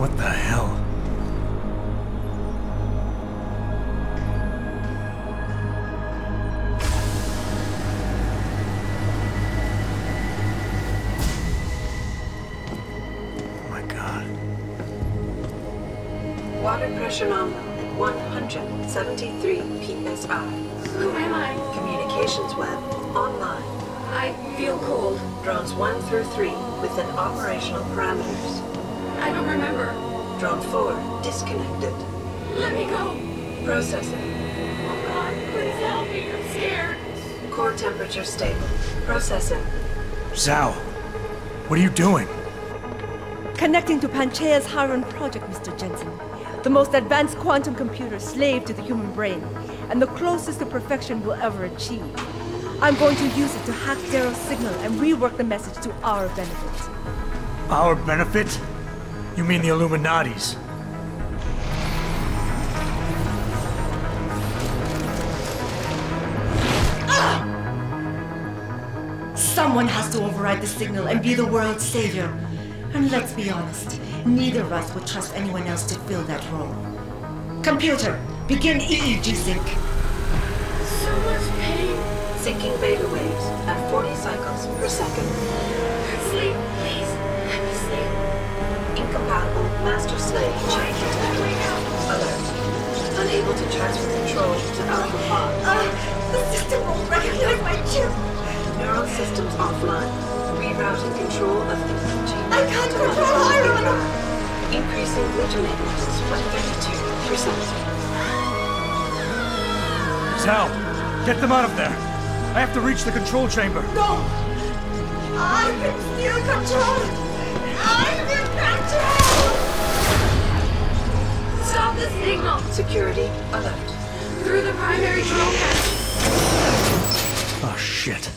What the hell? Oh my God. Water pressure nominal at 173 psi. Who am I? Communications web online. I feel cold. Drones 1 through 3 within operational parameters. I don't remember. Drone 4 disconnected. Let me go. Processing. Oh God, please help me. I'm scared. Core temperature stable. Processing. Zhao, what are you doing? Connecting to Panchaea's Hiron project, Mr. Jensen. The most advanced quantum computer slave to the human brain, and the closest to perfection we'll ever achieve. I'm going to use it to hack Darrow's signal and rework the message to our benefit. Our benefit? You mean the Illuminati's? Someone has to override the signal and be the world's savior. And let's be honest, neither of us would trust anyone else to fill that role. Computer, begin EEG sync. So much pain. Syncing beta waves at 40 cycles per second. Sleep, please. Let me sleep. Incompatible master-slave chain alert. Unable to transfer control to Alpha Pod. The system won't recognize my chip. Neural systems offline. Rerouting control of the I can't control Hiron. Increasing glutamate levels by 32%. Zhao, get them out of there. I have to reach the control chamber. No! I can still control it! I'm in control! Stop the signal. Security alert. Through the primary drone hatch. Oh shit.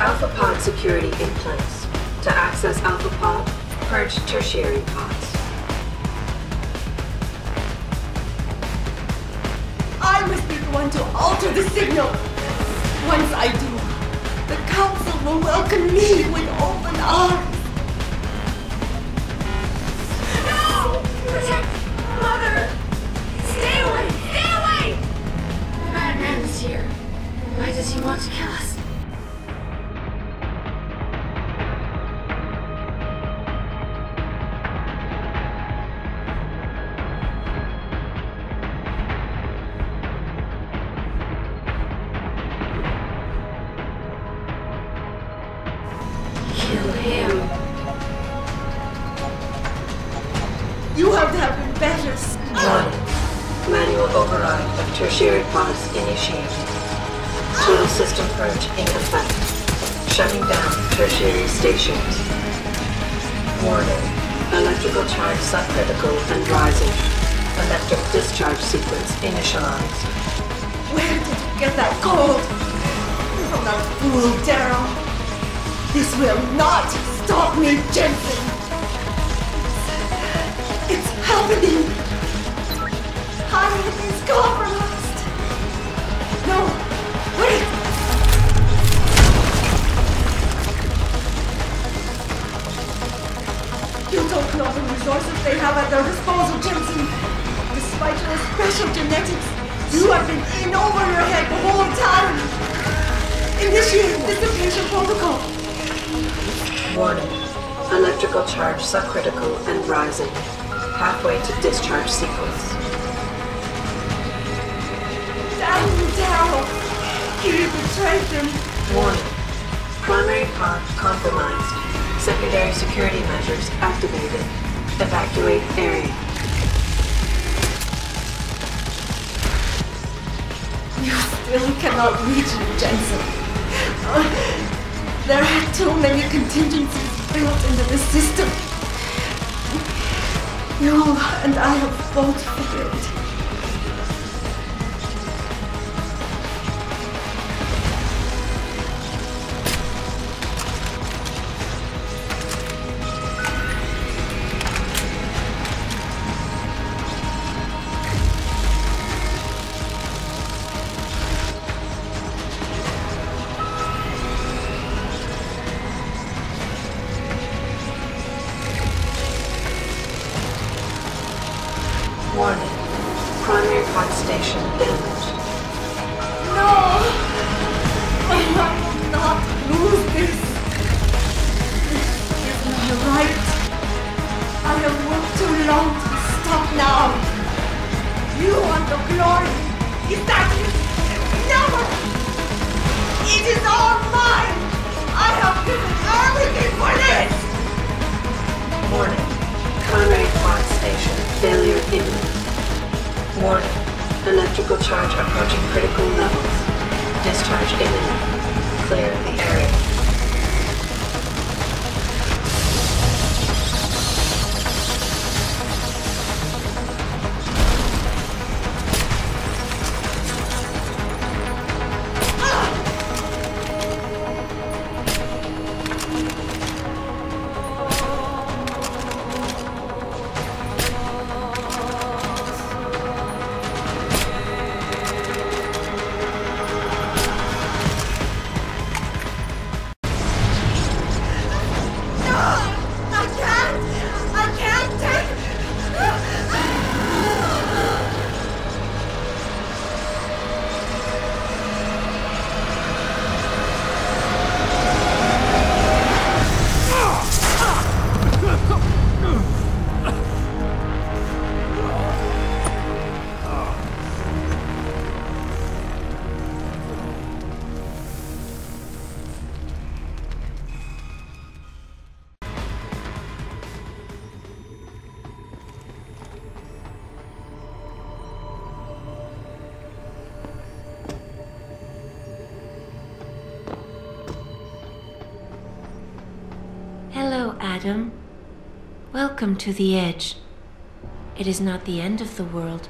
Alpha Pod security in place. To access Alpha Pod, purge tertiary pods. I must be the one to alter the signal! Once I do, the Council will welcome me with open arms! No! Protect Mother! Stay away! Stay away! The bad man is here. Why does he want to kill us? Kill him. You have to have been better. Warning. Manual override of tertiary pods initiated. Total system purge in effect. Shutting down tertiary stations. Warning. Electrical charge subcritical and rising. Electric discharge sequence initialized. Where did you get that gold? From that fool Darrow. This will not stop me, Jensen! It's happening! Hiron is compromised! No! Wait! You don't know the resources they have at their disposal, Jensen! Despite your special genetics, you have been in over your head the whole time! Initiate dissipation protocol! Warning. Electrical charge subcritical and rising. Halfway to discharge sequence. Damn you, Darrow! You betrayed them! Warning. Primary pod compromised. Secondary security measures activated. Evacuate area. You still cannot reach me, Jensen. There are too many contingencies built into the system. You and I have both figured it. Warning. Primary point station damaged. No! I will not lose this. This is not right. I have worked too long to stop now. You want the glory. Is that it? No! It is all mine. I have given everything for this. Warning. Primary point station failure imminent. Warning. Electrical charge approaching critical levels. Discharge imminent. Clear the area. Hello, Adam. Welcome to the Edge. It is not the end of the world,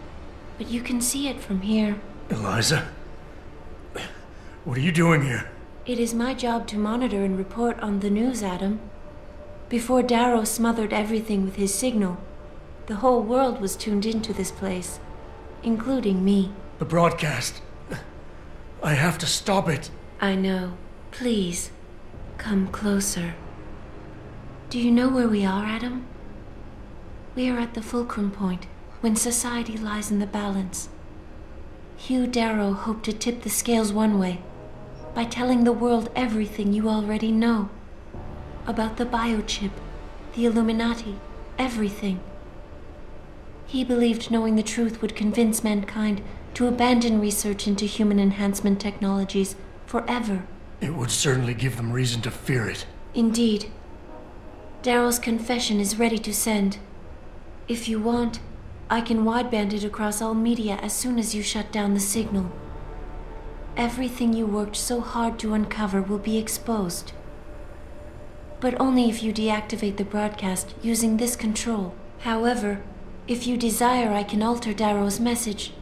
but you can see it from here. Eliza? What are you doing here? It is my job to monitor and report on the news, Adam. Before Darrow smothered everything with his signal, the whole world was tuned into this place, including me. The broadcast. I have to stop it. I know. Please, come closer. Do you know where we are, Adam? We are at the fulcrum point, when society lies in the balance. Hugh Darrow hoped to tip the scales one way, by telling the world everything you already know. About the biochip, the Illuminati, everything. He believed knowing the truth would convince mankind to abandon research into human enhancement technologies forever. It would certainly give them reason to fear it. Indeed. Darrow's confession is ready to send. If you want, I can wideband it across all media as soon as you shut down the signal. Everything you worked so hard to uncover will be exposed. But only if you deactivate the broadcast using this control. However, if you desire, I can alter Darrow's message.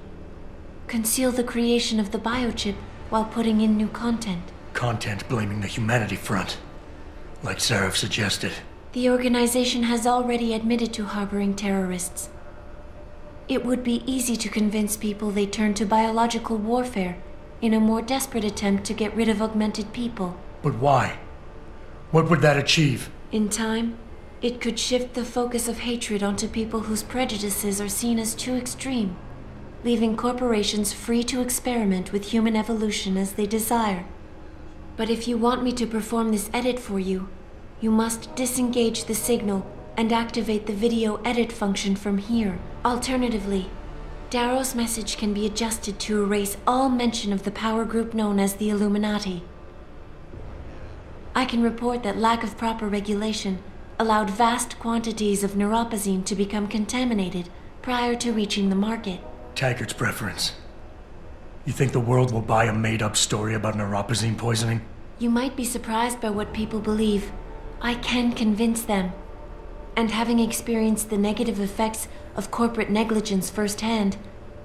Conceal the creation of the biochip while putting in new content. Content blaming the Humanity Front, like Sarah suggested. The organization has already admitted to harboring terrorists. It would be easy to convince people they turn to biological warfare in a more desperate attempt to get rid of augmented people. But why? What would that achieve? In time, it could shift the focus of hatred onto people whose prejudices are seen as too extreme, leaving corporations free to experiment with human evolution as they desire. But if you want me to perform this edit for you, you must disengage the signal and activate the video edit function from here. Alternatively, Darrow's message can be adjusted to erase all mention of the power group known as the Illuminati. I can report that lack of proper regulation allowed vast quantities of neuropozyne to become contaminated prior to reaching the market. Taggart's preference. You think the world will buy a made-up story about neuropozyne poisoning? You might be surprised by what people believe. I can convince them. And having experienced the negative effects of corporate negligence firsthand,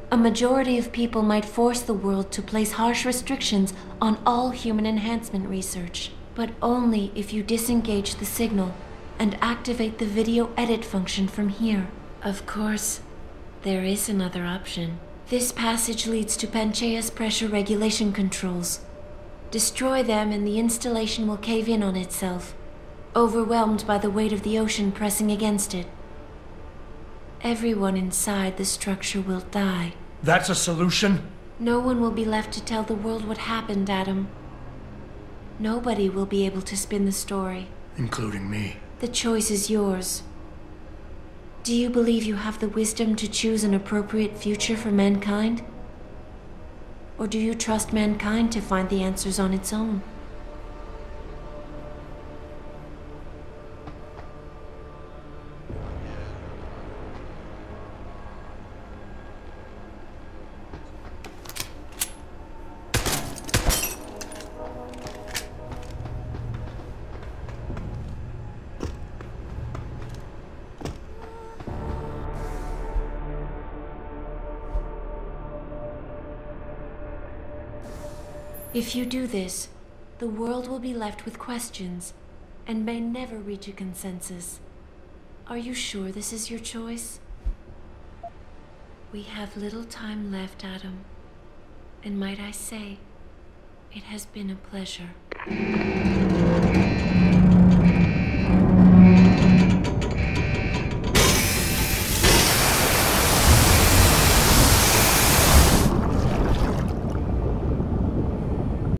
a majority of people might force the world to place harsh restrictions on all human enhancement research. But only if you disengage the signal and activate the video edit function from here. Of course, there is another option. This passage leads to Panchaea's pressure regulation controls. Destroy them and the installation will cave in on itself, overwhelmed by the weight of the ocean pressing against it. Everyone inside the structure will die. That's a solution? No one will be left to tell the world what happened, Adam. Nobody will be able to spin the story. Including me. The choice is yours. Do you believe you have the wisdom to choose an appropriate future for mankind? Or do you trust mankind to find the answers on its own? If you do this, the world will be left with questions, and may never reach a consensus. Are you sure this is your choice? We have little time left, Adam. And might I say, it has been a pleasure.